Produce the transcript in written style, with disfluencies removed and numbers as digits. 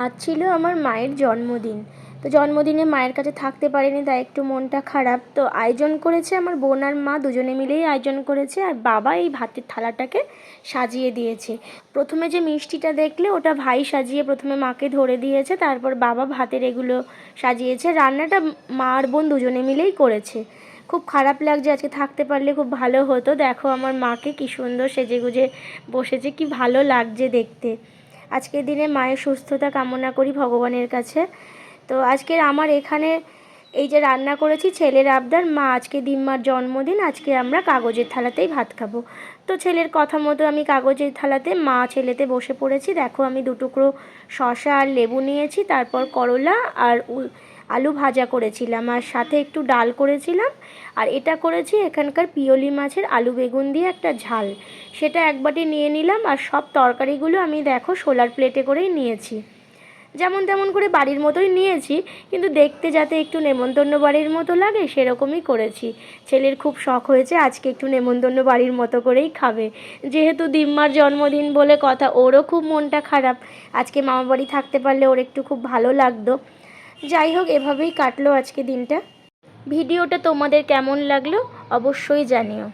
আজ ছিল আমার মায়ের জন্মদিন। তো জন্মদিনে মায়ের কাছে থাকতে পারিনি, তাই একটু মনটা খারাপ। তো আয়োজন করেছে আমার বোন আর মা দুজনে মিলেই আয়োজন করেছে, আর বাবা এই ভাতের থালাটাকে সাজিয়ে দিয়েছে। প্রথমে যে মিষ্টিটা দেখলে ওটা ভাই সাজিয়ে প্রথমে মাকে ধরে দিয়েছে, তারপর বাবা ভাতের এগুলো সাজিয়েছে। রান্নাটা মা আর বোন দুজনে মিলেই করেছে। খুব খারাপ লাগছে, আজকে থাকতে পারলে খুব ভালো হতো। দেখো আমার মাকে কি সুন্দর সেজেগুজে বসেছে, কি ভালো লাগছে দেখতে। আজকের দিনে মায়ের সুস্থতা কামনা করি ভগবানের কাছে। তো আজকের আমার এখানে এই যে রান্না করেছি, ছেলের আবদার, মা আজকে দিম্মার জন্মদিন, আজকে আমরা কাগজের থালাতেই ভাত খাবো। তো ছেলের কথা মতো আমি কাগজের থালাতে মা ছেলেতে বসে পড়েছি। দেখো আমি দুটুকরো শসা আর লেবু নিয়েছি, তারপর করলা আর আলু ভাজা করেছিলাম, আর সাথে একটু ডাল করেছিলাম। আর এটা করেছি এখানকার পিওলি মাছের আলু বেগুন দিয়ে একটা ঝাল, সেটা এক বাটি নিয়ে নিলাম। আর সব তরকারিগুলো আমি দেখো সোলার প্লেটে করেই নিয়েছি, যেমন তেমন করে বাড়ির মতোই নিয়েছি, কিন্তু দেখতে যাতে একটু নেমন্তন্ন বাড়ির মতো লাগে সেরকমই করেছি। ছেলের খুব শখ হয়েছে আজকে একটু নেমন্তন্ন বাড়ির মতো করেই খাবে, যেহেতু দিম্মার জন্মদিন বলে কথা। ওরও খুব মনটা খারাপ, আজকে মামা বাড়ি থাকতে পারলে ওর একটু খুব ভালো লাগতো। যাই হোক, এভাবেই কাটলো আজকে দিনটা। ভিডিওটা তোমাদের কেমন লাগলো অবশ্যই জানিও।